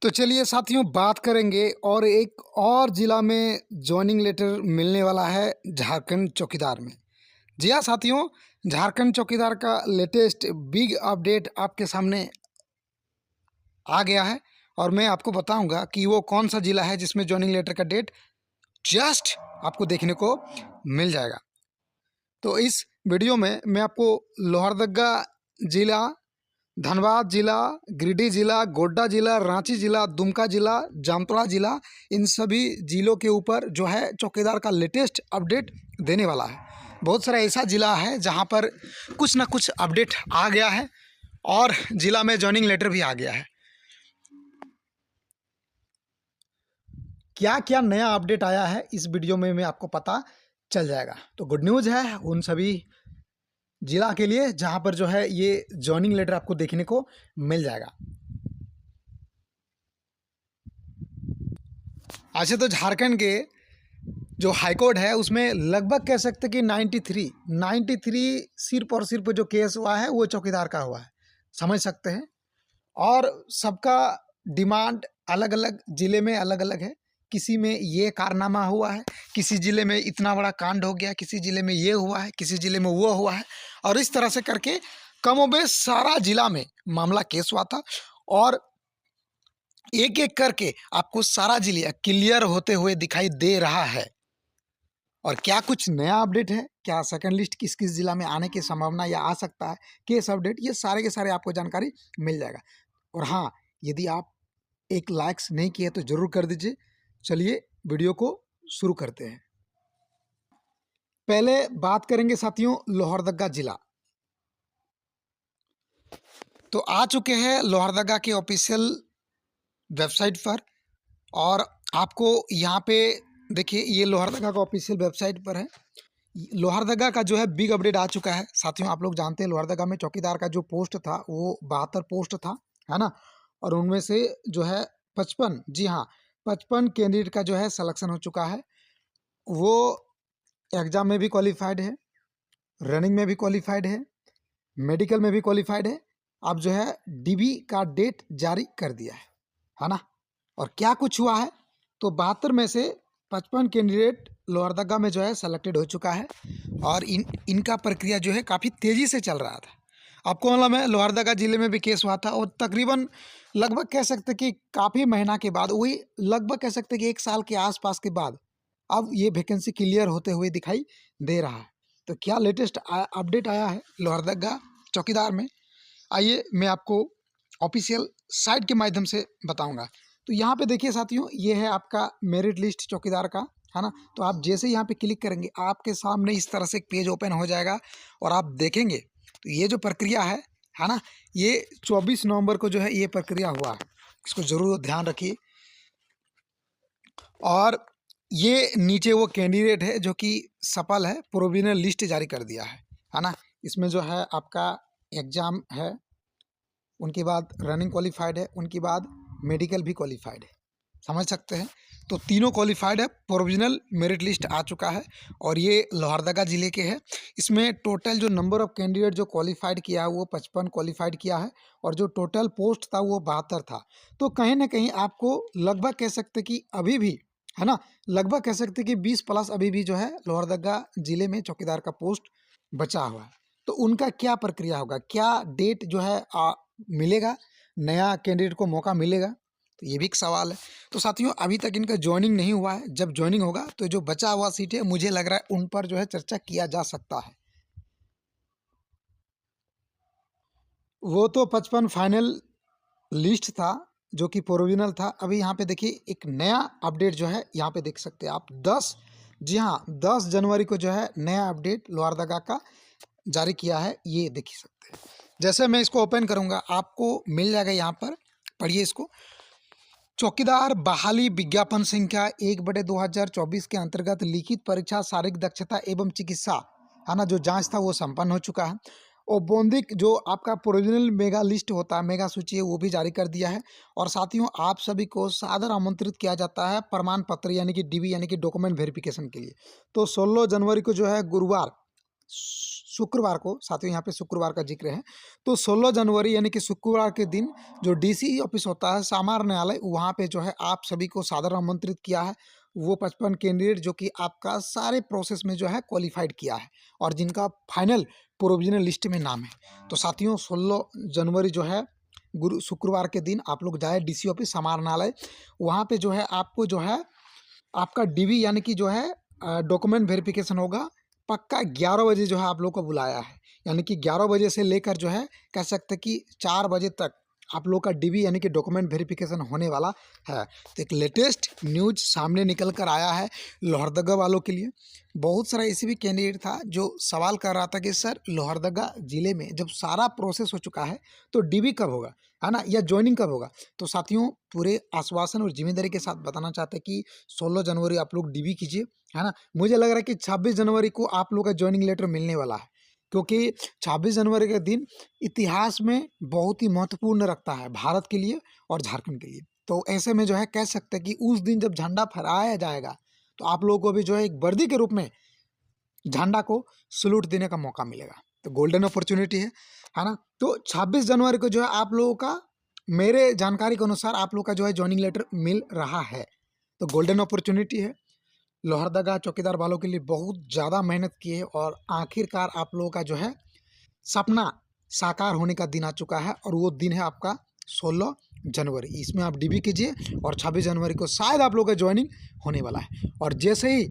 तो चलिए साथियों बात करेंगे और एक और ज़िला में जॉइनिंग लेटर मिलने वाला है झारखंड चौकीदार में। जी हाँ साथियों, झारखंड चौकीदार का लेटेस्ट बिग अपडेट आपके सामने आ गया है और मैं आपको बताऊंगा कि वो कौन सा ज़िला है जिसमें जॉइनिंग लेटर का डेट जस्ट आपको देखने को मिल जाएगा। तो इस वीडियो में मैं आपको लोहरदगा ज़िला, धनबाद जिला, गिरिडीह जिला, गोड्डा जिला, रांची जिला, दुमका जिला, जामताड़ा जिला, इन सभी जिलों के ऊपर जो है चौकीदार का लेटेस्ट अपडेट देने वाला है। बहुत सारा ऐसा ज़िला है जहां पर कुछ ना कुछ अपडेट आ गया है और ज़िला में जॉइनिंग लेटर भी आ गया है। क्या क्या नया अपडेट आया है इस वीडियो में मैं आपको पता चल जाएगा। तो गुड न्यूज़ है उन सभी जिला के लिए जहां पर जो है ये जॉइनिंग लेटर आपको देखने को मिल जाएगा। अच्छा, तो झारखंड के जो हाईकोर्ट है उसमें लगभग कह सकते कि 93 सिर्फ और सिर्फ जो केस हुआ है वो चौकीदार का हुआ है, समझ सकते हैं। और सबका डिमांड अलग अलग ज़िले में अलग अलग है। किसी में ये कारनामा हुआ है, किसी ज़िले में इतना बड़ा कांड हो गया, किसी ज़िले में ये हुआ है, किसी ज़िले में वो हुआ है, और इस तरह से करके कमोबेश सारा ज़िला में मामला केस हुआ था। और एक एक करके आपको सारा ज़िला क्लियर होते हुए दिखाई दे रहा है। और क्या कुछ नया अपडेट है, क्या सेकंड लिस्ट किस किस जिला में आने की संभावना या आ सकता है, केस अपडेट, ये सारे के सारे आपको जानकारी मिल जाएगा। और हाँ, यदि आप एक लाइक्स नहीं किए तो ज़रूर कर दीजिए। चलिए वीडियो को शुरू करते हैं। पहले बात करेंगे साथियों लोहरदगा जिला। तो आ चुके हैं लोहरदगा के ऑफिशियल वेबसाइट पर, और आपको यहाँ पे देखिए ये लोहरदगा का ऑफिशियल वेबसाइट पर है। लोहरदगा का जो है बिग अपडेट आ चुका है साथियों। आप लोग जानते हैं लोहरदगा में चौकीदार का जो पोस्ट था वो 72 पोस्ट था, है ना। और उनमें से जो है 55, जी हाँ 55 कैंडिडेट का जो है सिलेक्शन हो चुका है। वो एग्ज़ाम में भी क्वालिफाइड है, रनिंग में भी क्वालिफाइड है, मेडिकल में भी क्वालिफाइड है। अब जो है डीबी का डेट जारी कर दिया है ना। और क्या कुछ हुआ है, तो 72 में से 55 कैंडिडेट लोहरदगा में जो है सेलेक्टेड हो चुका है। और इनका प्रक्रिया जो है काफ़ी तेज़ी से चल रहा था। आपको मालूम है लोहरदगा ज़िले में भी केस हुआ था, और तकरीबन लगभग कह सकते कि काफ़ी महीना के बाद, वही लगभग कह सकते कि 1 साल के आसपास के बाद अब ये वैकेंसी क्लियर होते हुए दिखाई दे रहा है। तो क्या लेटेस्ट अपडेट आया है लोहरदगा चौकीदार में, आइए मैं आपको ऑफिशियल साइट के माध्यम से बताऊंगा। तो यहाँ पे देखिए साथियों, ये है आपका मेरिट लिस्ट चौकीदार का, है ना। तो आप जैसे यहाँ पे क्लिक करेंगे आपके सामने इस तरह से एक पेज ओपन हो जाएगा, और आप देखेंगे तो ये जो प्रक्रिया है ना, ये 24 नवंबर को जो है ये प्रक्रिया हुआ है। इसको ज़रूर ध्यान रखिए। और ये नीचे वो कैंडिडेट है जो कि सफल है, प्रोविजनल लिस्ट जारी कर दिया है ना। इसमें जो है आपका एग्ज़ाम है, उनके बाद रनिंग क्वालिफाइड है, उनके बाद मेडिकल भी क्वालिफाइड है, समझ सकते हैं। तो तीनों क्वालिफाइड है, प्रोविजनल मेरिट लिस्ट आ चुका है, और ये लोहरदगा ज़िले के हैं। इसमें टोटल जो नंबर ऑफ़ कैंडिडेट जो क्वालिफाइड किया है वो 55 क्वालिफाइड किया है, और जो टोटल पोस्ट था वो 72 था। तो कहीं ना कहीं आपको लगभग कह सकते कि अभी भी, है ना, लगभग कह सकते कि 20 प्लस अभी भी जो है लोहरदगा ज़िले में चौकीदार का पोस्ट बचा हुआ है। तो उनका क्या प्रक्रिया होगा, क्या डेट जो है मिलेगा, नया कैंडिडेट को मौका मिलेगा, तो ये भी एक सवाल है। तो साथियों अभी तक इनका ज्वाइनिंग नहीं हुआ है, जब ज्वाइनिंग होगा तो जो बचा हुआ सीट है मुझे लग रहा है उन पर जो है चर्चा किया जा सकता है। वो तो 55 फाइनल लिस्ट था जो कि प्रोविजनल था। अभी यहाँ पे देखिए एक नया अपडेट जो है यहाँ पे देख सकते हैं आप, 10, जी हाँ 10 जनवरी को जो है नया अपडेट लोहरदगा का जारी किया है, ये देख सकते हैं। जैसे मैं इसको ओपन करूँगा आपको मिल जाएगा यहाँ पर, पढ़िए इसको। चौकीदार बहाली विज्ञापन संख्या 1/2024 के अंतर्गत लिखित परीक्षा शारीरिक दक्षता एवं चिकित्सा, है ना, जो जांच था वो संपन्न हो चुका है। औपबंधिक जो आपका प्रोविजनल मेगा लिस्ट होता है, मेगा सूची है, वो भी जारी कर दिया है। और साथियों आप सभी को सादर आमंत्रित किया जाता है प्रमाण पत्र यानी कि डीबी यानी कि डॉक्यूमेंट वेरिफिकेशन के लिए। तो 16 जनवरी को जो है गुरुवार शुक्रवार को, साथियों यहाँ पे शुक्रवार का जिक्र है, तो 16 जनवरी यानी कि शुक्रवार के दिन जो डीसी ऑफिस होता है सामान्य न्यायालय, वहाँ पे जो है आप सभी को सादर आमंत्रित किया है। वो 55 कैंडिडेट जो कि आपका सारे प्रोसेस में जो है क्वालिफाइड किया है और जिनका फाइनल प्रोविजनल लिस्ट में नाम है। तो साथियों 16 जनवरी जो है शुक्रवार के दिन आप लोग जाए डीसी ऑफिस समाहरणालय, वहाँ पे जो है आपको जो है आपका डीवी यानी कि जो है डॉक्यूमेंट वेरिफिकेशन होगा। पक्का 11 बजे जो है आप लोग को बुलाया है, यानी कि 11 बजे से लेकर जो है कह सकते कि 4 बजे तक आप लोग का डीवी यानी कि डॉक्यूमेंट वेरिफिकेशन होने वाला है। तो एक लेटेस्ट न्यूज सामने निकल कर आया है लोहरदगा वालों के लिए। बहुत सारा ऐसे भी कैंडिडेट था जो सवाल कर रहा था कि सर लोहरदगा ज़िले में जब सारा प्रोसेस हो चुका है तो डीवी कब होगा, है ना, या ज्वाइनिंग कब होगा। तो साथियों पूरे आश्वासन और जिम्मेदारी के साथ बताना चाहते हैं कि 16 जनवरी आप लोग डीवी कीजिए, है ना। मुझे लग रहा है कि 26 जनवरी को आप लोग का ज्वाइनिंग लेटर मिलने वाला है, क्योंकि 26 जनवरी के दिन इतिहास में बहुत ही महत्वपूर्ण रखता है भारत के लिए और झारखंड के लिए। तो ऐसे में जो है कह सकते हैं कि उस दिन जब झंडा फहराया जाएगा तो आप लोगों को भी जो है एक वर्दी के रूप में झंडा को सलूट देने का मौका मिलेगा। तो गोल्डन अपॉर्चुनिटी है ना। तो 26 जनवरी को जो है आप लोगों का, मेरे जानकारी के अनुसार आप लोग का जो है ज्वाइनिंग लेटर मिल रहा है। तो गोल्डन अपॉर्चुनिटी है। लोहरदगा चौकीदार वालों के लिए बहुत ज़्यादा मेहनत की है और आखिरकार आप लोगों का जो है सपना साकार होने का दिन आ चुका है और वो दिन है आपका 16 जनवरी। इसमें आप डीबी कीजिए और 26 जनवरी को शायद आप लोगों का ज्वाइनिंग होने वाला है। और जैसे ही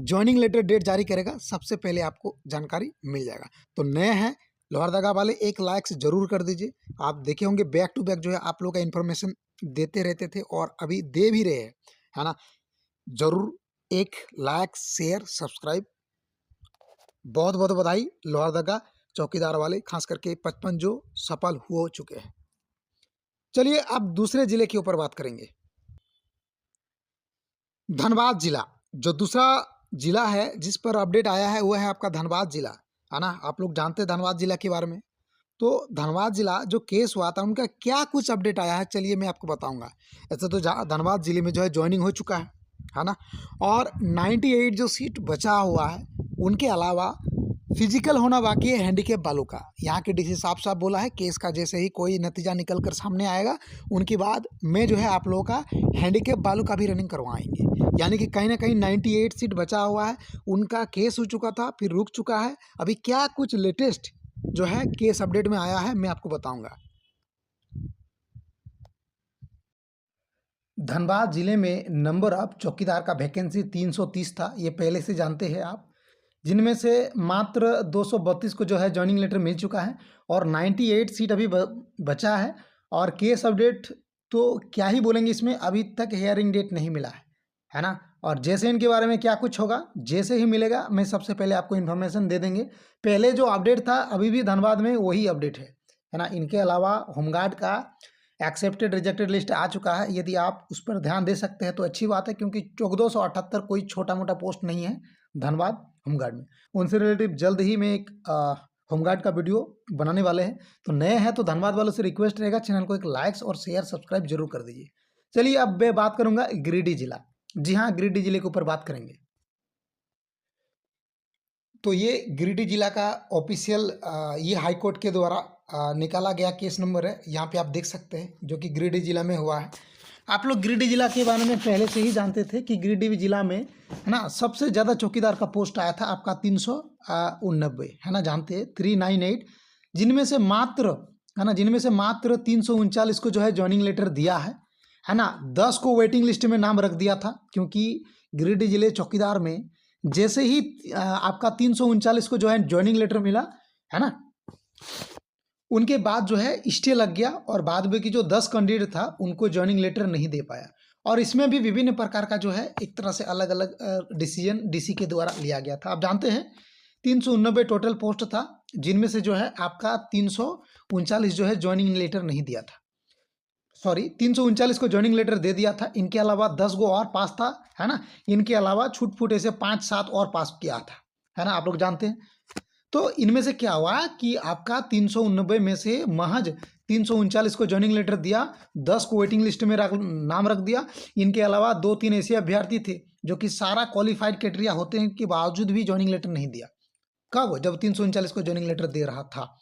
ज्वाइनिंग लेटर डेट जारी करेगा सबसे पहले आपको जानकारी मिल जाएगा। तो नए हैं लोहरदगा वाले, एक लाइक से ज़रूर कर दीजिए। आप देखे होंगे बैक टू बैक जो है आप लोग का इन्फॉर्मेशन देते रहते थे और अभी दे भी रहे हैं, है ना। ज़रूर एक लाइक शेयर सब्सक्राइब। बहुत बहुत बधाई लोहरदगा चौकीदार वाले, खास करके 55 जो सफल हो चुके हैं। चलिए अब दूसरे जिले के ऊपर बात करेंगे। धनबाद जिला जो दूसरा जिला है जिस पर अपडेट आया है वह है आपका धनबाद जिला, है ना। आप लोग जानते हैं धनबाद जिला के बारे में। तो धनबाद जिला जो केस हुआ था उनका क्या कुछ अपडेट आया है, चलिए मैं आपको बताऊंगा। ऐसे तो धनबाद जिले में जो है ज्वाइनिंग हो चुका है ना। और 98 जो सीट बचा हुआ है उनके अलावा फिजिकल होना बाकी है हैंडीकेप वालों का। यहाँ के डीसी साफ साफ बोला है केस का जैसे ही कोई नतीजा निकल कर सामने आएगा उनके बाद में जो है आप लोगों का हैंडीकेप वालों का भी रनिंग करवाएंगे। यानी कि कहीं ना कहीं 98 सीट बचा हुआ है, उनका केस हो चुका था फिर रुक चुका है। अभी क्या कुछ लेटेस्ट जो है केस अपडेट में आया है मैं आपको बताऊंगा। धनबाद जिले में नंबर ऑफ चौकीदार का वैकेंसी 330 था, ये पहले से जानते हैं आप, जिनमें से मात्र 232 को जो है ज्वाइनिंग लेटर मिल चुका है और 98 सीट अभी बचा है। और केस अपडेट तो क्या ही बोलेंगे, इसमें अभी तक हियरिंग डेट नहीं मिला है ना। और जैसे इनके बारे में क्या कुछ होगा जैसे ही मिलेगा मैं सबसे पहले आपको इन्फॉर्मेशन दे देंगे। पहले जो अपडेट था अभी भी धनबाद में वही अपडेट है ना। इनके अलावा होमगार्ड का एक्सेप्टेड रिजेक्टेड लिस्ट आ चुका है, यदि आप उस पर ध्यान दे सकते हैं तो अच्छी बात है, क्योंकि 1478 कोई छोटा मोटा पोस्ट नहीं है धनबाद होमगार्ड में। उनसे रिलेटिव जल्द ही में एक होमगार्ड का वीडियो बनाने वाले हैं। तो नए हैं तो धनबाद वालों से रिक्वेस्ट रहेगा चैनल को एक लाइक्स और शेयर सब्सक्राइब जरूर कर दीजिए। चलिए अब मैं बात करूंगा गिरिडीह जिला। जी हाँ, गिरिडीह जिले के ऊपर बात करेंगे। तो ये गिरिडीह जिला का ऑफिशियल ये हाई कोर्ट के द्वारा निकाला गया केस नंबर है, यहाँ पे आप देख सकते हैं, जो कि गिरिडीह जिला में हुआ है। आप लोग गिरिडीह जिला के बारे में पहले से ही जानते थे कि गिरिडीह जिला में है ना सबसे ज़्यादा चौकीदार का पोस्ट आया था आपका 389, है ना, जानते हैं 398, जिनमें से मात्र 339 को जो है ज्वाइनिंग लेटर दिया है ना। 10 को वेटिंग लिस्ट में नाम रख दिया था, क्योंकि गिरिडीह जिले चौकीदार में जैसे ही आपका 339 को जो है ज्वाइनिंग लेटर मिला है ना, उनके बाद जो है स्टे लग गया और बाद में की जो 10 कैंडिडेट था उनको ज्वाइनिंग लेटर नहीं दे पाया। और इसमें भी विभिन्न प्रकार का जो है एक तरह से अलग अलग डिसीजन डीसी के द्वारा लिया गया था। आप जानते हैं 389 टोटल पोस्ट था, जिनमें से जो है आपका 339 जो है ज्वाइनिंग लेटर नहीं दिया था, सॉरी 339 को ज्वाइनिंग लेटर दे दिया था। इनके अलावा 10 गो और पास था, है ना। इनके अलावा छूट फूट ऐसे 5-7 और पास किया था, है ना, आप लोग जानते हैं। तो इनमें से क्या हुआ कि आपका 389 में से महज 339 को ज्वाइनिंग लेटर दिया, 10 को वेटिंग लिस्ट में नाम रख दिया। इनके अलावा 2-3 ऐसे अभ्यर्थी थे जो कि सारा क्वालिफाइड क्राइटेरिया होते हैं के बावजूद भी ज्वाइनिंग लेटर नहीं दिया। कब? जब 339 को जॉइनिंग लेटर दे रहा था,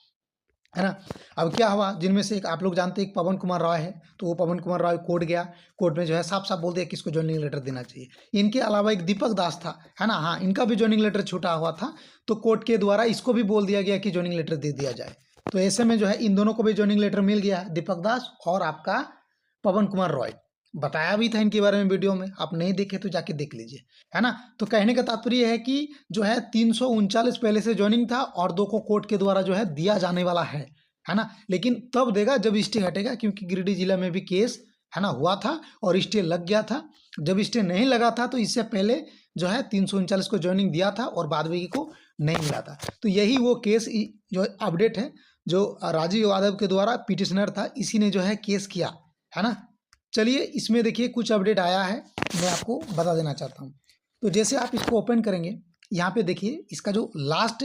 है ना? अब क्या हुआ, जिनमें से एक आप लोग जानते हैं, एक पवन कुमार रॉय है, तो वो पवन कुमार रॉय कोर्ट गया, कोर्ट में जो है साफ-साफ बोल दिया किसको जॉइनिंग लेटर देना चाहिए। इनके अलावा एक दीपक दास था, है ना? हाँ, इनका भी जॉइनिंग लेटर छूटा हुआ था, तो कोर्ट के द्वारा इसको भी बोल दिया गया कि जॉइनिंग लेटर दे दिया जाए। तो ऐसे में जो है इन दोनों को भी जॉइनिंग लेटर मिल गया, दीपक दास और आपका पवन कुमार रॉय। बताया भी था इनके बारे में वीडियो में, आप नहीं देखे तो जाके देख लीजिए, है ना? तो कहने का तात्पर्य है कि जो है 339 पहले से जॉइनिंग था और 2 को कोर्ट के द्वारा जो है दिया जाने वाला है ना? लेकिन तब देगा जब स्टे हटेगा, क्योंकि गिरिडीह जिला में भी केस, है ना, हुआ था और स्टे लग गया था। जब स्टे नहीं लगा था तो इससे पहले जो है 339 को जॉइनिंग दिया था और बाद में को नहीं मिला था। तो यही वो केस जो अपडेट है, जो राजीव यादव के द्वारा पिटिशनर था, इसी ने जो है केस किया, है ना? चलिए इसमें देखिए कुछ अपडेट आया है, मैं आपको बता देना चाहता हूँ। तो जैसे आप इसको ओपन करेंगे, यहाँ पे देखिए इसका जो लास्ट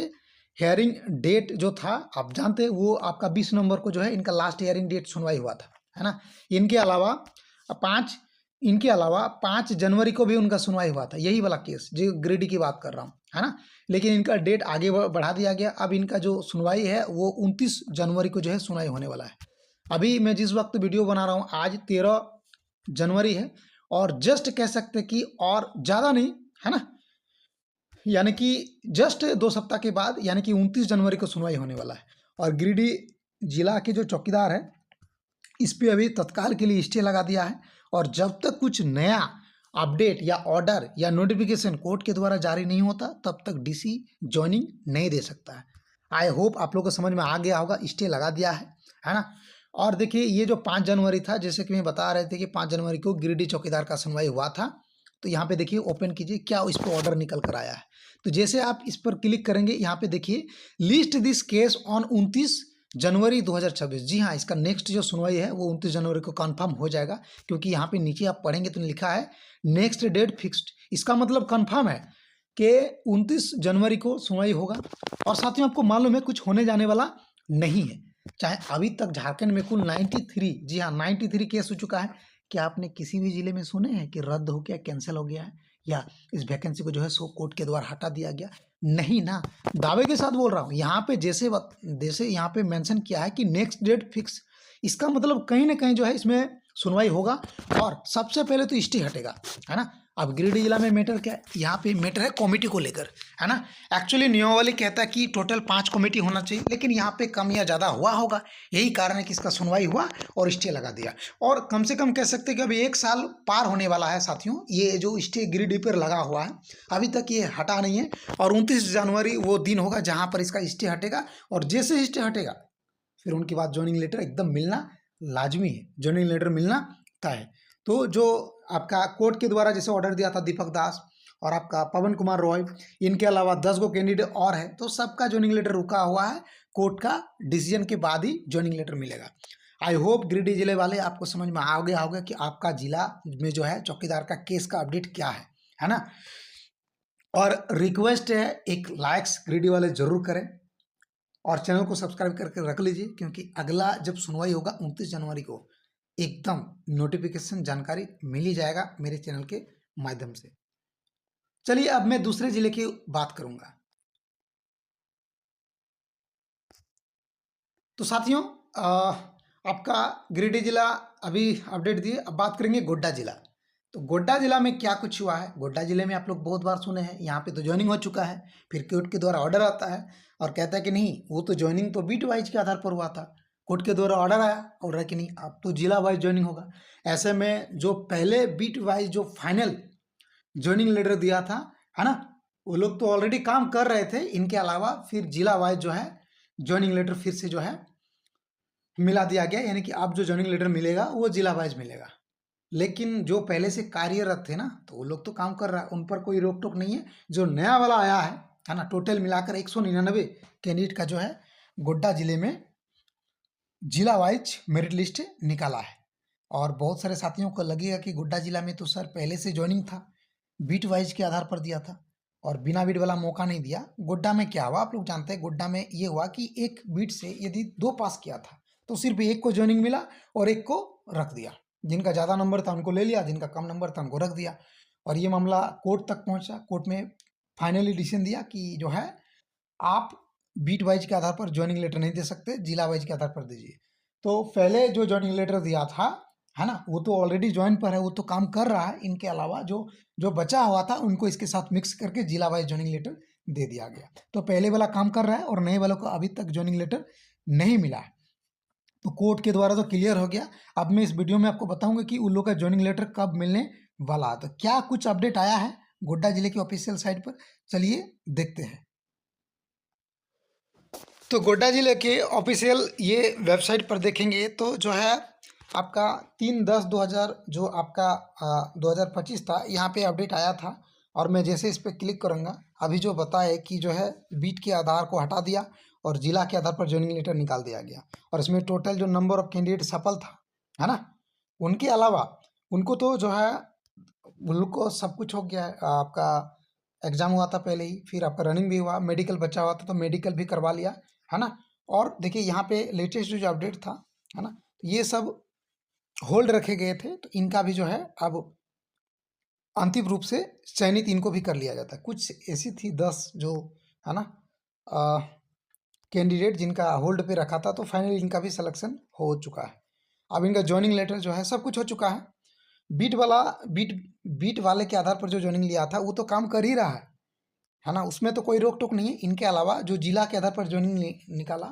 हियरिंग डेट जो था, आप जानते हैं वो आपका 20 नवंबर को जो है इनका लास्ट हियरिंग डेट सुनवाई हुआ था, है ना? इनके अलावा 5 जनवरी को भी उनका सुनवाई हुआ था, यही वाला केस जो गिरिडीह की बात कर रहा हूँ, है ना? लेकिन इनका डेट आगे बढ़ा दिया गया। अब इनका जो सुनवाई है वो 29 जनवरी को जो है सुनवाई होने वाला है। अभी मैं जिस वक्त वीडियो बना रहा हूँ आज 13 जनवरी है, और जस्ट कह सकते कि और ज़्यादा नहीं, है ना, यानी कि जस्ट 2 सप्ताह के बाद यानी कि 29 जनवरी को सुनवाई होने वाला है। और गिरिडीह जिला के जो चौकीदार है, इस पे अभी तत्काल के लिए स्टे लगा दिया है, और जब तक कुछ नया अपडेट या ऑर्डर या नोटिफिकेशन कोर्ट के द्वारा जारी नहीं होता तब तक डीसी ज्वाइनिंग नहीं दे सकता है। आई होप आप लोगों को समझ में आ गया होगा, स्टे लगा दिया है ना? और देखिए ये जो 5 जनवरी था, जैसे कि मैं बता रहे थे कि 5 जनवरी को गिरिडीह चौकीदार का सुनवाई हुआ था, तो यहाँ पे देखिए ओपन कीजिए क्या इस पर ऑर्डर निकल कर आया है। तो जैसे आप इस पर क्लिक करेंगे, यहाँ पे देखिए लिस्ट दिस केस ऑन 29 जनवरी 2026। जी हाँ, इसका नेक्स्ट जो सुनवाई है वो 29 जनवरी को कंफर्म हो जाएगा, क्योंकि यहाँ पे नीचे आप पढ़ेंगे तो लिखा है नेक्स्ट डेट फिक्स्ड। इसका मतलब कंफर्म है कि 29 जनवरी को सुनवाई होगा। और साथियों आपको मालूम है कुछ होने जाने वाला नहीं है। चाहे अभी तक झारखंड में कुल 93, जी हाँ 93 केस हो चुका है। क्या आपने किसी भी जिले में सुने हैं कि रद्द हो गया, कैंसिल हो गया है, या इस वैकेंसी को जो है सो कोर्ट के द्वारा हटा दिया गया? नहीं ना, दावे के साथ बोल रहा हूँ। यहाँ पे जैसे यहाँ पे मेंशन किया है कि नेक्स्ट डेट फिक्स, इसका मतलब कहीं ना कहीं जो है इसमें सुनवाई होगा और सबसे पहले तो स्टे हटेगा, है ना? अब गिरिडीह जिला में मैटर क्या है, यहाँ पे मैटर है कमेटी को लेकर, है ना? एक्चुअली नियमावली कहता है कि टोटल 5 कमेटी होना चाहिए, लेकिन यहाँ पे कम या ज़्यादा हुआ होगा, यही कारण है कि इसका सुनवाई हुआ और स्टे लगा दिया। और कम से कम कह सकते हैं कि अभी 1 साल पार होने वाला है साथियों, ये जो स्टे गिरिडीह पर लगा हुआ है अभी तक ये हटा नहीं है। और 29 जनवरी वो दिन होगा जहाँ पर इसका स्टे हटेगा, और जैसे स्टे हटेगा फिर उनके बाद ज्वाइनिंग लेटर एकदम मिलना लाजमी है, ज्वाइनिंग लेटर मिलना तय है। तो जो आपका कोर्ट के द्वारा जैसे ऑर्डर दिया था दीपक दास और आपका पवन कुमार रॉय, इनके अलावा 10 गो कैंडिडेट और है, तो सबका ज्वाइनिंग लेटर रुका हुआ है, कोर्ट का डिसीजन के बाद ही ज्वाइनिंग लेटर मिलेगा। आई होप गिरिडीह जिले वाले आपको समझ में आ गया होगा कि आपका जिला में जो है चौकीदार का केस का अपडेट क्या है ना? और रिक्वेस्ट है, एक लाइक्स गिरिडीह वाले जरूर करें और चैनल को सब्सक्राइब करके रख लीजिए, क्योंकि अगला जब सुनवाई होगा 29 जनवरी को एकदम नोटिफिकेशन जानकारी मिल ही जाएगा मेरे चैनल के माध्यम से। चलिए अब मैं दूसरे जिले की बात करूंगा। तो साथियों आपका गिरिडीह जिला अभी अपडेट दिए, अब बात करेंगे गोड्डा जिला। तो गोड्डा जिला में क्या कुछ हुआ है? गोड्डा जिले में आप लोग बहुत बार सुने हैं, यहाँ पे तो ज्वाइनिंग हो चुका है, फिर कोर्ट के द्वारा ऑर्डर आता है और कहता है कि नहीं वो तो ज्वाइनिंग तो बीट वाइज के आधार पर हुआ था, कोर्ट के द्वारा ऑर्डर आया, ऑर्डर कि नहीं अब तो जिला वाइज ज्वाइनिंग होगा। ऐसे में जो पहले बीट वाइज जो फाइनल ज्वाइनिंग लेटर दिया था, है ना, वो लोग तो ऑलरेडी काम कर रहे थे, इनके अलावा फिर जिला वाइज जो है ज्वाइनिंग लेटर फिर से जो है मिला दिया गया, यानी कि अब जो ज्वाइनिंग लेटर मिलेगा वो जिला वाइज मिलेगा। लेकिन जो पहले से कार्यरत थे ना, तो वो लोग तो काम कर रहा है, उन पर कोई रोक टोक नहीं है। जो नया वाला आया है ना, टोटल मिलाकर 199 कैंडिडेट का जो है गोड्डा जिले में जिला वाइज मेरिट लिस्ट निकाला है। और बहुत सारे साथियों को लगेगा कि गोड्डा जिला में तो सर पहले से ज्वाइनिंग था, बीट वाइज के आधार पर दिया था और बिना बीट वाला मौका नहीं दिया। गोड्डा में क्या हुआ आप लोग जानते हैं, गोड्डा में ये हुआ कि एक बीट से यदि 2 पास किया था तो सिर्फ एक को ज्वाइनिंग मिला और एक को रख दिया। जिनका ज़्यादा नंबर था उनको ले लिया, जिनका कम नंबर था उनको रख दिया। और ये मामला कोर्ट तक पहुंचा, कोर्ट में फाइनली डिसीजन दिया कि जो है आप बीट वाइज के आधार पर जॉइनिंग लेटर नहीं दे सकते, जिला वाइज के आधार पर दीजिए। तो पहले जो जॉइनिंग लेटर दिया था, है ना, वो तो ऑलरेडी जॉइन पर है, वो तो काम कर रहा है। इनके अलावा जो जो बचा हुआ था उनको इसके साथ मिक्स करके जिला वाइज जॉइनिंग लेटर दे दिया गया। तो पहले वाला काम कर रहा है और नए वालों को अभी तक जॉइनिंग लेटर नहीं मिला है। तो कोर्ट के द्वारा तो क्लियर हो गया। अब मैं इस वीडियो में आपको बताऊंगा कि उन लोग का जॉइनिंग लेटर कब मिलने वाला है। तो क्या कुछ अपडेट आया है गोड्डा जिले की ऑफिशियल साइट पर, चलिए देखते हैं। तो गोड्डा जिले के ऑफिशियल ये वेबसाइट पर देखेंगे तो जो है आपका 3/10/2000 जो आपका 2025 था, यहाँ पे अपडेट आया था। और मैं जैसे इस पर क्लिक करूँगा, अभी जो बताए कि जो है बीट के आधार को हटा दिया और जिला के आधार पर जॉइनिंग लेटर निकाल दिया गया। और इसमें टोटल जो नंबर ऑफ कैंडिडेट सफल था, है ना, उनके अलावा उनको तो जो है उनको सब कुछ हो गया है। आपका एग्जाम हुआ था पहले ही, फिर आपका रनिंग भी हुआ, मेडिकल बचा हुआ था तो मेडिकल भी करवा लिया, है ना। और देखिए यहाँ पे लेटेस्ट जो अपडेट था, है ना, ये सब होल्ड रखे गए थे, तो इनका भी जो है अब अंतिम रूप से चयनित इनको भी कर लिया जाता है। कुछ ऐसी थी 10 जो, है ना, कैंडिडेट जिनका होल्ड पे रखा था, तो फाइनली इनका भी सिलेक्शन हो चुका है। अब इनका जॉइनिंग लेटर जो है सब कुछ हो चुका है। बीट वाला बीट वाले के आधार पर जो जॉइनिंग लिया था वो तो काम कर ही रहा है ना, उसमें तो कोई रोक टोक नहीं है। इनके अलावा जो जिला के आधार पर जॉइनिंग निकाला,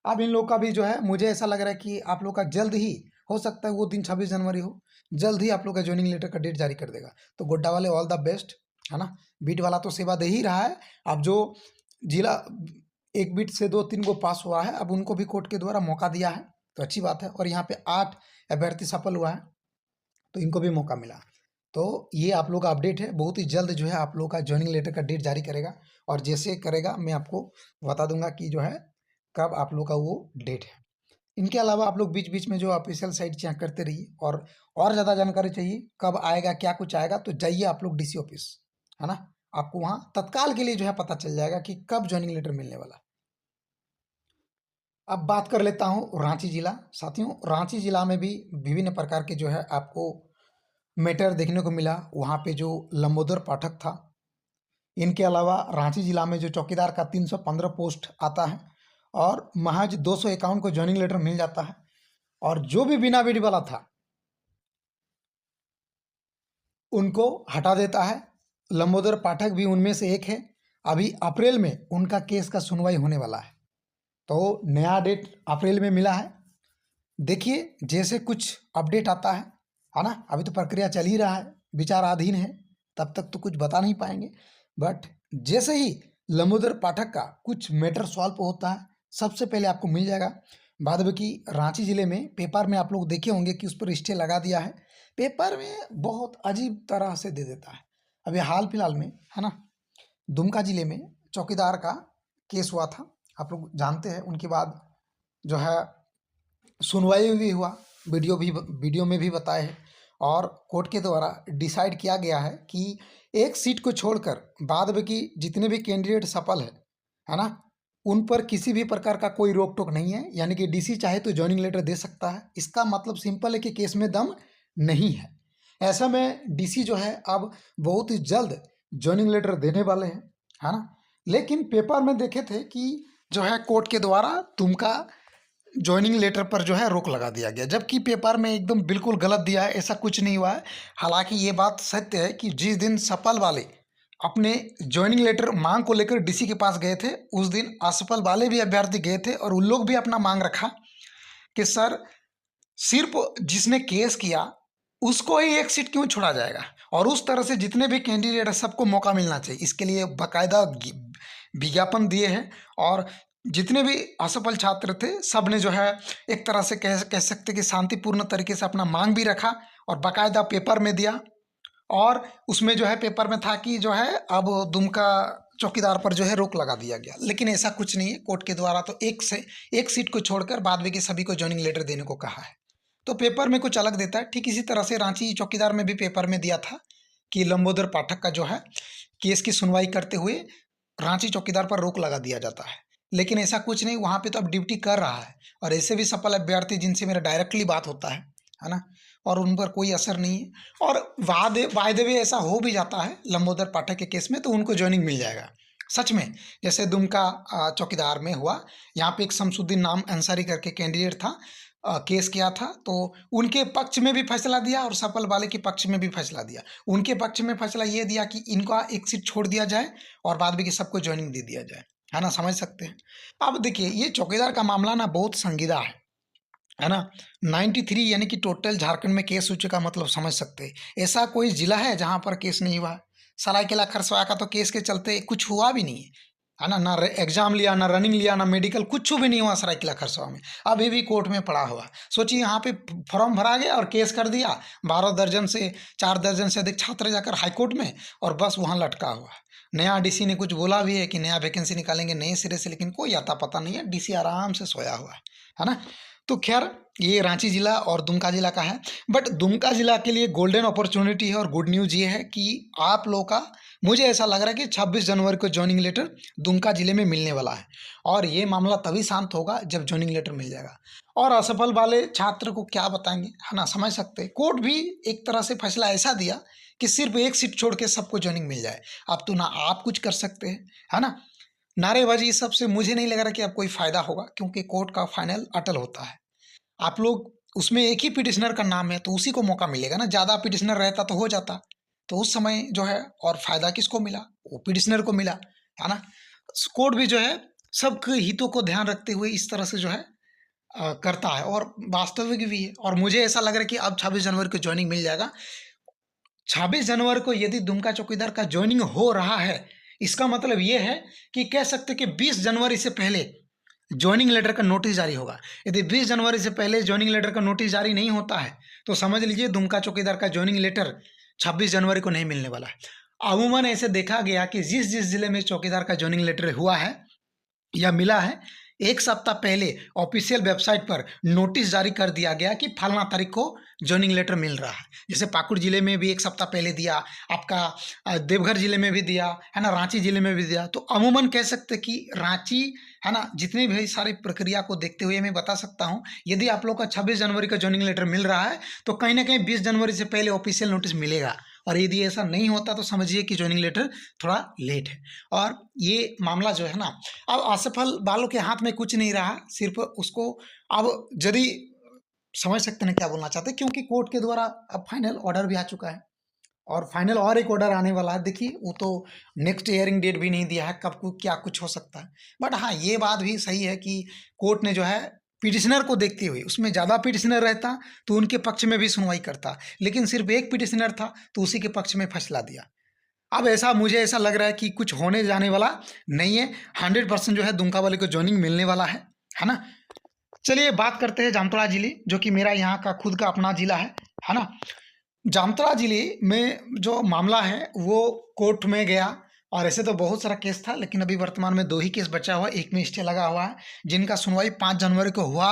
अब इन लोग का भी जो है मुझे ऐसा लग रहा है कि आप लोग का जल्द ही हो सकता है वो दिन 26 जनवरी हो, जल्द ही आप लोग का जॉइनिंग लेटर का डेट जारी कर देगा। तो गोड्डा वाले ऑल द बेस्ट, है ना। बीट वाला तो सेवा दे ही रहा है। अब जो जिला एक बीट से 2-3 को पास हुआ है, अब उनको भी कोर्ट के द्वारा मौका दिया है, तो अच्छी बात है। और यहाँ पे 8 अभ्यर्थी सफल हुआ है, तो इनको भी मौका मिला। तो ये आप लोग का अपडेट है, बहुत ही जल्द जो है आप लोग का जॉइनिंग लेटर का डेट जारी करेगा। और जैसे करेगा मैं आपको बता दूंगा कि जो है कब आप लोग का वो डेट है। इनके अलावा आप लोग बीच बीच में जो ऑफिशियल साइट चेक करते रहिए, और ज़्यादा जानकारी चाहिए कब आएगा क्या कुछ आएगा तो जाइए आप लोग डीसी ऑफिस, है ना। आपको वहाँ तत्काल के लिए जो है पता चल जाएगा कि कब जॉइनिंग लेटर मिलने वाला है। अब बात कर लेता हूँ रांची जिला। साथियों, रांची जिला में भी विभिन्न प्रकार के जो है आपको मैटर देखने को मिला। वहाँ पे जो लंबोदर पाठक था, इनके अलावा रांची जिला में जो चौकीदार का 315 पोस्ट आता है और महज 251 को जॉइनिंग लेटर मिल जाता है। और जो भी बिना बीडी वाला था उनको हटा देता है। लंबोदर पाठक भी उनमें से एक है। अभी अप्रैल में उनका केस का सुनवाई होने वाला है, तो नया डेट अप्रैल में मिला है। देखिए जैसे कुछ अपडेट आता है ना। अभी तो प्रक्रिया चल ही रहा है, विचाराधीन है, तब तक तो कुछ बता नहीं पाएंगे। बट जैसे ही लंबोदर पाठक का कुछ मैटर सॉल्व होता है, सबसे पहले आपको मिल जाएगा। बाद में कि रांची ज़िले में पेपर में आप लोग देखे होंगे कि उस पर स्टे लगा दिया है। पेपर में बहुत अजीब तरह से दे देता है। अभी हाल फिलहाल में, है ना, दुमका ज़िले में चौकीदार का केस हुआ था, आप लोग जानते हैं। उनके बाद जो है सुनवाई भी हुआ, वीडियो में भी बताए हैं। और कोर्ट के द्वारा डिसाइड किया गया है कि एक सीट को छोड़कर बाद में कि जितने भी कैंडिडेट सफल है ना, उन पर किसी भी प्रकार का कोई रोक टोक नहीं है। यानी कि डीसी चाहे तो जॉइनिंग लेटर दे सकता है। इसका मतलब सिंपल है कि केस में दम नहीं है। ऐसा में डीसी जो है अब बहुत ही जल्द जॉइनिंग लेटर देने वाले हैं, है ना। लेकिन पेपर में देखे थे कि जो है कोर्ट के द्वारा तुमका जॉइनिंग लेटर पर जो है रोक लगा दिया गया, जबकि पेपर में एकदम बिल्कुल गलत दिया है। ऐसा कुछ नहीं हुआ है। हालांकि ये बात सत्य है कि जिस दिन सफल वाले अपने जॉइनिंग लेटर मांग को लेकर डीसी के पास गए थे, उस दिन असफल वाले भी अभ्यर्थी गए थे और उन लोग भी अपना मांग रखा कि सर सिर्फ जिसने केस किया उसको ही एक सीट क्यों छोड़ा जाएगा, और उस तरह से जितने भी कैंडिडेट है सबको मौका मिलना चाहिए। इसके लिए बाकायदा विज्ञापन दिए हैं। और जितने भी असफल छात्र थे सब ने जो है एक तरह से कह सकते कि शांतिपूर्ण तरीके से अपना मांग भी रखा और बाकायदा पेपर में दिया। और उसमें जो है पेपर में था कि जो है अब दुमका चौकीदार पर जो है रोक लगा दिया गया, लेकिन ऐसा कुछ नहीं है। कोर्ट के द्वारा तो एक सीट को छोड़कर बाद में कि सभी को जॉइनिंग लेटर देने को कहा है। तो पेपर में कुछ अलग देता है। ठीक इसी तरह से रांची चौकीदार में भी पेपर में दिया था कि लंबोदर पाठक का जो है केस की सुनवाई करते हुए रांची चौकीदार पर रोक लगा दिया जाता है। लेकिन ऐसा कुछ नहीं, वहाँ पे तो अब ड्यूटी कर रहा है। और ऐसे भी सफल अभ्यर्थी जिनसे मेरा डायरेक्टली बात होता है ना, और उन पर कोई असर नहीं है। और बाय द वे ऐसा हो भी जाता है लंबोदर पाठक के केस में, तो उनको ज्वाइनिंग मिल जाएगा। सच में। जैसे दुमका चौकीदार में हुआ, यहाँ पे एक शमसुद्दीन नाम अंसारी करके कैंडिडेट था, केस किया था, तो उनके पक्ष में भी फैसला दिया और सफल वाले के पक्ष में भी फैसला दिया। उनके पक्ष में फैसला ये दिया कि इनका एक सीट छोड़ दिया जाए और बाद में कि सबको ज्वाइनिंग दे दिया जाए, है ना, समझ सकते हैं। अब देखिए ये चौकीदार का मामला ना बहुत संजीदा है ना। 93 यानी कि टोटल झारखंड में केस हो चुका, मतलब समझ सकते हैं। ऐसा कोई जिला है जहाँ पर केस नहीं हुआ है? सरायकेला खरसावां का तो केस के चलते कुछ हुआ भी नहीं है ना, ना एग्जाम लिया, ना रनिंग लिया, ना मेडिकल, कुछ भी नहीं हुआ सरायकेला खरसावां में, अभी भी कोर्ट में पड़ा हुआ। सोचिए यहाँ पे फॉर्म भरा गया और केस कर दिया, 12 दर्जन से 4 दर्जन से अधिक छात्र जाकर हाईकोर्ट में, और बस वहाँ लटका हुआ। नया डीसी ने कुछ बोला भी है कि नया वैकेंसी निकालेंगे नए सिरे से, लेकिन कोई आता पता नहीं है, डीसी आराम से सोया हुआ है ना। तो खैर ये रांची जिला और दुमका जिला का है, बट दुमका जिला के लिए गोल्डन अपॉर्चुनिटी है और गुड न्यूज़ ये है कि आप लोगों का, मुझे ऐसा लग रहा है कि 26 जनवरी को जॉइनिंग लेटर दुमका जिले में मिलने वाला है, और ये मामला तभी शांत होगा जब जॉइनिंग लेटर मिल जाएगा। और असफल वाले छात्र को क्या बताएंगे, है ना, समझ सकते हैं। कोर्ट भी एक तरह से फैसला ऐसा दिया कि सिर्फ एक सीट छोड़ के सबको जॉइनिंग मिल जाए। अब तो ना आप कुछ कर सकते हैं, है ना। नारेबाजी इस सब से मुझे नहीं लग रहा कि अब कोई फायदा होगा, क्योंकि कोर्ट का फाइनल अटल होता है। आप लोग उसमें एक ही पिटिशनर का नाम है तो उसी को मौका मिलेगा ना, ज़्यादा पिटिशनर रहता तो हो जाता, तो उस समय जो है, और फायदा किसको मिला, वो पिटिशनर को मिला, है ना। कोर्ट भी जो है सबके हितों को ध्यान रखते हुए इस तरह से जो है करता है, और वास्तविक भी है। और मुझे ऐसा लग रहा है कि अब 26 जनवरी को ज्वाइनिंग मिल जाएगा। 26 जनवरी को यदि दुमका चौकीदार का ज्वाइनिंग हो रहा है, इसका मतलब ये है कि कह सकते कि 20 जनवरी से पहले ज्वाइनिंग लेटर का नोटिस जारी होगा। यदि 20 जनवरी से पहले ज्वाइनिंग लेटर का नोटिस जारी नहीं होता है तो समझ लीजिए दुमका चौकीदार का ज्वाइनिंग लेटर 26 जनवरी को नहीं मिलने वाला है। अमूमन ऐसे देखा गया कि जिस जिस जिले में चौकीदार का ज्वाइनिंग लेटर हुआ है या मिला है, एक सप्ताह पहले ऑफिशियल वेबसाइट पर नोटिस जारी कर दिया गया कि फलाना तारीख को ज्वाइनिंग लेटर मिल रहा है। जैसे पाकुड़ जिले में भी एक सप्ताह पहले दिया, आपका देवघर जिले में भी दिया, है ना, रांची जिले में भी दिया। तो अमूमन कह सकते कि रांची, है ना, जितनी भी सारी प्रक्रिया को देखते हुए मैं बता सकता हूँ, यदि आप लोग का 26 जनवरी का ज्वाइनिंग लेटर मिल रहा है तो कहीं ना कहीं 20 जनवरी से पहले ऑफिशियल नोटिस मिलेगा, और यदि ऐसा नहीं होता तो समझिए कि ज्वाइनिंग लेटर थोड़ा लेट है। और ये मामला जो है ना, अब असफल वालों के हाथ में कुछ नहीं रहा, सिर्फ उसको अब यदि समझ सकते हैं क्या बोलना चाहते हैं, क्योंकि कोर्ट के द्वारा अब फाइनल ऑर्डर भी आ चुका है, और फाइनल और एक ऑर्डर आने वाला है। देखिए वो तो नेक्स्ट हियरिंग डेट भी नहीं दिया है, कब को क्या कुछ हो सकता है। बट हाँ ये बात भी सही है कि कोर्ट ने जो है पिटिशनर को देखते हुए, उसमें ज़्यादा पिटिशनर रहता तो उनके पक्ष में भी सुनवाई करता, लेकिन सिर्फ एक पिटिशनर था तो उसी के पक्ष में फैसला दिया। अब ऐसा मुझे ऐसा लग रहा है कि कुछ होने जाने वाला नहीं है, 100% जो है दुमका वाले को ज्वाइनिंग मिलने वाला है ना। चलिए बात करते हैं जामताड़ा जिले, जो कि मेरा यहाँ का खुद का अपना जिला है ना। जामताड़ा जिले में जो मामला है वो कोर्ट में गया, और ऐसे तो बहुत सारा केस था, लेकिन अभी वर्तमान में 2 ही केस बचा हुआ है, एक में स्टे लगा हुआ है, जिनका सुनवाई 5 जनवरी को हुआ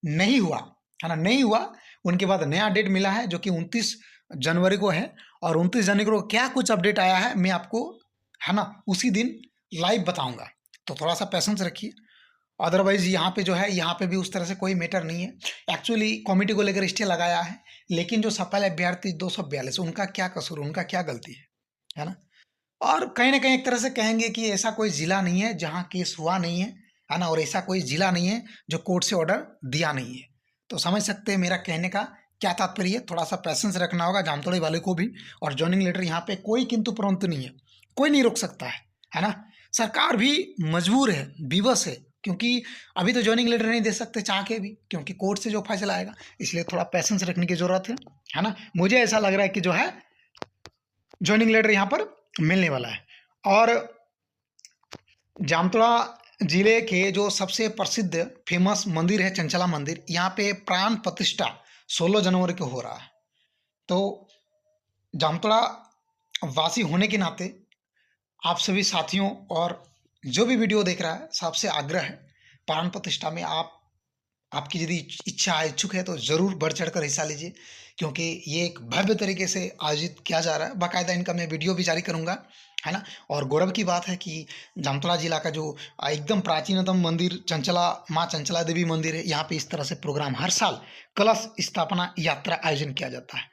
नहीं हुआ, है ना, नहीं हुआ। उनके बाद नया डेट मिला है जो कि 29 जनवरी को है, और 29 जनवरी को क्या कुछ अपडेट आया है मैं आपको, है ना, उसी दिन लाइव बताऊंगा, तो थोड़ा सा पैसेंस रखिए। अदरवाइज यहाँ पे जो है, यहाँ पे भी उस तरह से कोई मैटर नहीं है। एक्चुअली कमेटी को लेकर स्टे लगाया है, लेकिन जो सफल अभ्यर्थी 242, उनका क्या कसूर, उनका क्या गलती है ना। और कहीं ना कहीं एक तरह से कहेंगे कि ऐसा कोई जिला नहीं है जहाँ केस हुआ नहीं है ना, और ऐसा कोई जिला नहीं है जो कोर्ट से ऑर्डर दिया नहीं है। तो समझ सकते हैं मेरा कहने का क्या तात्पर्य है। थोड़ा सा पैसेंस रखना होगा जामतोड़े वाले को भी। और ज्वाइनिंग लेटर यहाँ पे कोई किंतु परंतु नहीं है, कोई नहीं रोक सकता है ना। सरकार भी मजबूर है, विवश है, क्योंकि अभी तो ज्वाइनिंग लेटर नहीं दे सकते चाह के भी, क्योंकि कोर्ट से जो फैसला आएगा, इसलिए थोड़ा पैसेंस रखने की जरूरत है ना। मुझे ऐसा लग रहा है कि जो है ज्वाइनिंग लेटर यहाँ पर मिलने वाला है। और जामताड़ा जिले के जो सबसे प्रसिद्ध फेमस मंदिर है चंचला मंदिर, यहाँ पे प्राण प्रतिष्ठा 16 जनवरी को हो रहा है। तो जामताड़ा वासी होने के नाते आप सभी साथियों और जो भी वीडियो देख रहा है, सबसे आग्रह है, प्राण प्रतिष्ठा में आपकी यदि इच्छा इच्छुक है तो ज़रूर बढ़ चढ़ कर हिस्सा लीजिए, क्योंकि ये एक भव्य तरीके से आयोजित किया जा रहा है। बाकायदा इनका मैं वीडियो भी जारी करूंगा, है ना। और गौरव की बात है कि जामताड़ा जिला का जो एकदम प्राचीनतम मंदिर चंचला माँ चंचला देवी मंदिर है, यहाँ पे इस तरह से प्रोग्राम हर साल कलश स्थापना यात्रा आयोजन किया जाता है।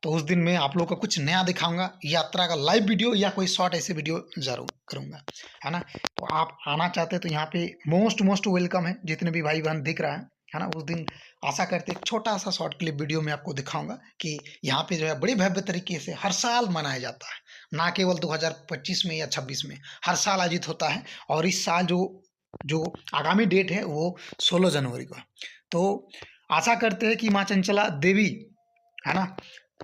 तो उस दिन मैं आप लोग को कुछ नया दिखाऊँगा, यात्रा का लाइव वीडियो या कोई शॉर्ट ऐसे वीडियो ज़रूर करूँगा, है ना? तो आप आना चाहते हैं तो यहाँ पे मोस्ट वेलकम है, जितने भी भाई-बहन दिख रहा है ना? उस दिन आशा करते हैं एक छोटा-सा शॉर्ट क्लिप वीडियो में आपको दिखाऊँगा कि यहाँ पे जो है बड़े भव्य तरीके से हर साल मनाया जाता है, ना केवल 2025 में या 26 में, हर साल आयोजित होता है। और इस साल जो जो आगामी डेट है वो 16 जनवरी को है। तो आशा करते हैं कि माँ चंचला देवी, है ना,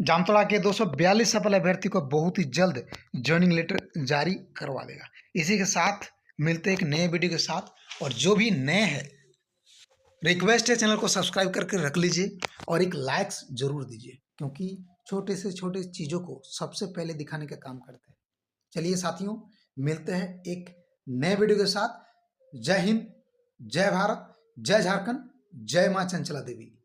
जामताड़ा के 242 सफल अभ्यर्थी को बहुत ही जल्द जॉइनिंग लेटर जारी करवा देगा। इसी के साथ मिलते हैं एक नए वीडियो के साथ, और जो भी नए हैं रिक्वेस्ट है चैनल को सब्सक्राइब करके रख लीजिए और एक लाइक्स जरूर दीजिए, क्योंकि छोटे से छोटे चीज़ों को सबसे पहले दिखाने का काम करते हैं। चलिए साथियों, मिलते हैं एक नए वीडियो के साथ। जय हिंद, जय भारत, जय झारखंड, जय माँ चंचला देवी।